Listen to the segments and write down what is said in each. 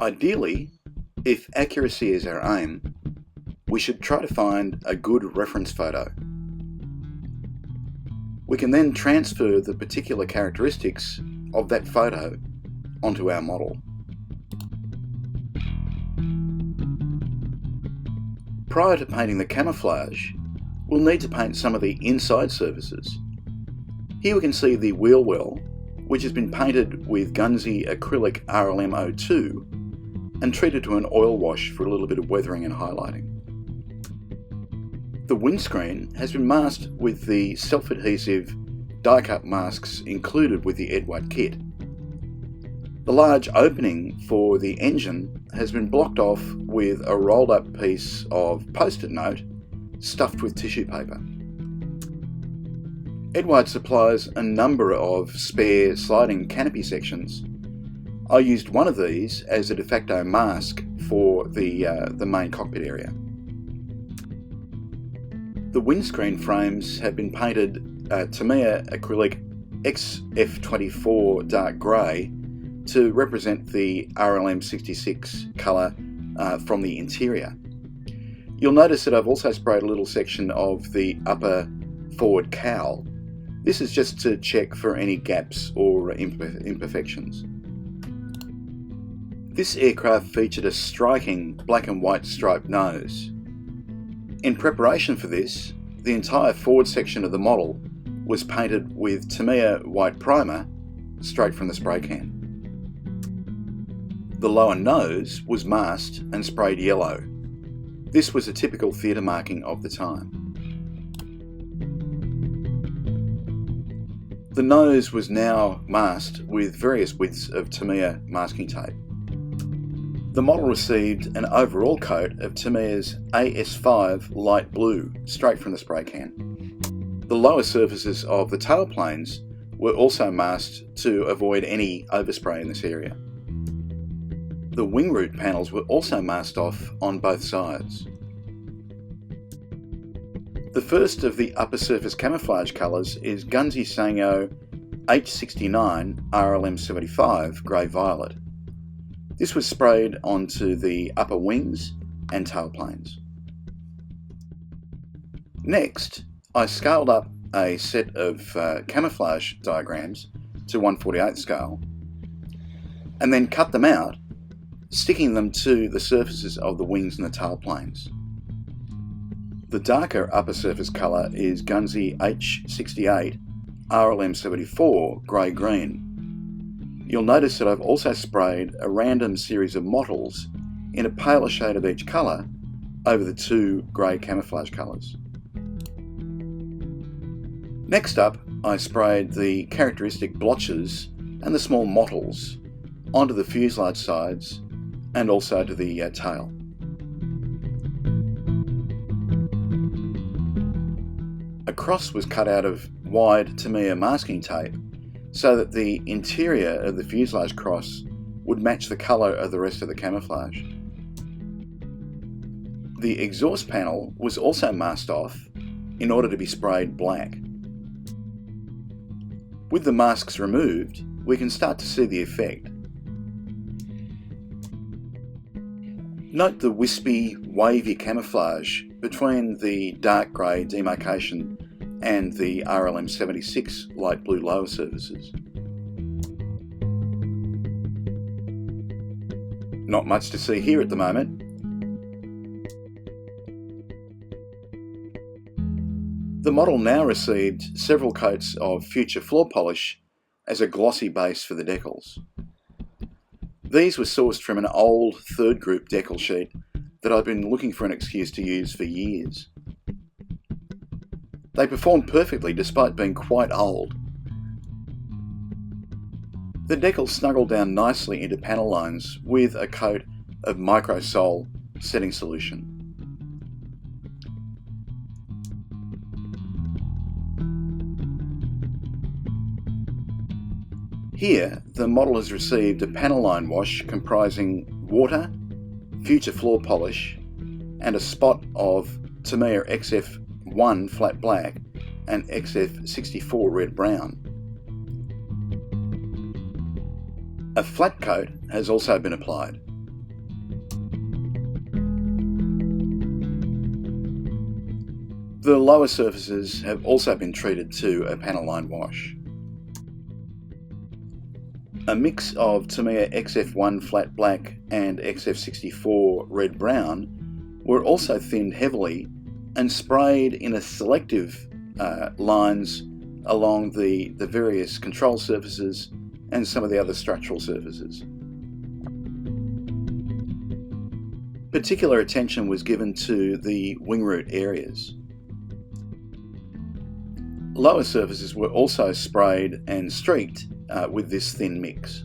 Ideally, if accuracy is our aim, we should try to find a good reference photo. We can then transfer the particular characteristics of that photo onto our model. Prior to painting the camouflage, we'll need to paint some of the inside surfaces. Here we can see the wheel well, which has been painted with Gunze acrylic RLM02 and treated to an oil wash for a little bit of weathering and highlighting. The windscreen has been masked with the self-adhesive die-cut masks included with the Eduard kit. The large opening for the engine has been blocked off with a rolled up piece of post-it note stuffed with tissue paper. Eduard supplies a number of spare sliding canopy sections. I used one of these as a de facto mask for the main cockpit area. The windscreen frames have been painted Tamiya acrylic XF24 dark grey to represent the RLM66 colour from the interior. You'll notice that I've also sprayed a little section of the upper forward cowl. This is just to check for any gaps or imperfections. This aircraft featured a striking black and white striped nose. In preparation for this, the entire forward section of the model was painted with Tamiya white primer straight from the spray can. The lower nose was masked and sprayed yellow. This was a typical theatre marking of the time. The nose was now masked with various widths of Tamiya masking tape. The model received an overall coat of Tamiya's AS5 light blue straight from the spray can. The lower surfaces of the tailplanes were also masked to avoid any overspray in this area. The wing root panels were also masked off on both sides. The first of the upper surface camouflage colours is Gunze Sanyo H69 RLM75 grey violet. This was sprayed onto the upper wings and tailplanes. Next, I scaled up a set of camouflage diagrams to 1/48 scale and then cut them out, sticking them to the surfaces of the wings and the tailplanes. The darker upper surface colour is Gunze H68 RLM74 grey-green. You'll notice that I've also sprayed a random series of mottles in a paler shade of each colour over the two grey camouflage colours. Next up, I sprayed the characteristic blotches and the small mottles onto the fuselage sides and also to the tail. A cross was cut out of wide Tamiya masking tape so that the interior of the fuselage cross would match the colour of the rest of the camouflage. The exhaust panel was also masked off in order to be sprayed black. With the masks removed, we can start to see the effect. Note the wispy, wavy camouflage between the dark grey demarcation and the RLM76 light blue lower surfaces. Not much to see here at the moment. The model now received several coats of future floor polish as a glossy base for the decals. These were sourced from an old third group decal sheet that I've been looking for an excuse to use for years. They performed perfectly despite being quite old. The decals snuggled down nicely into panel lines with a coat of microsol setting solution. Here, the model has received a panel line wash comprising water, future floor polish, and a spot of Tamiya XF1 flat black and XF64 red brown. A flat coat has also been applied. The lower surfaces have also been treated to a panel line wash. A mix of Tamiya XF1 flat black and XF64 red brown were also thinned heavily and sprayed in a selective lines along the various control surfaces and some of the other structural surfaces. Particular attention was given to the wing root areas. Lower surfaces were also sprayed and streaked with this thin mix.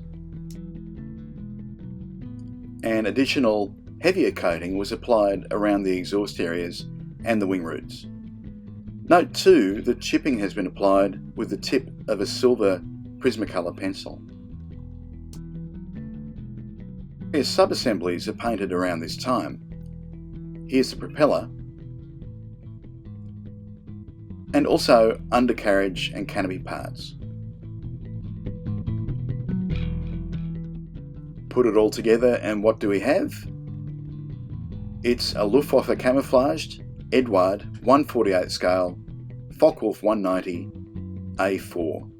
An additional heavier coating was applied around the exhaust areas and the wing roots. Note too that chipping has been applied with the tip of a silver Prismacolor pencil. Various sub-assemblies are painted around this time. Here's the propeller, and also undercarriage and canopy parts. Put it all together and what do we have? It's a Luftwaffe Camouflaged Eduard 1/48 scale Focke-Wulf 190 A4.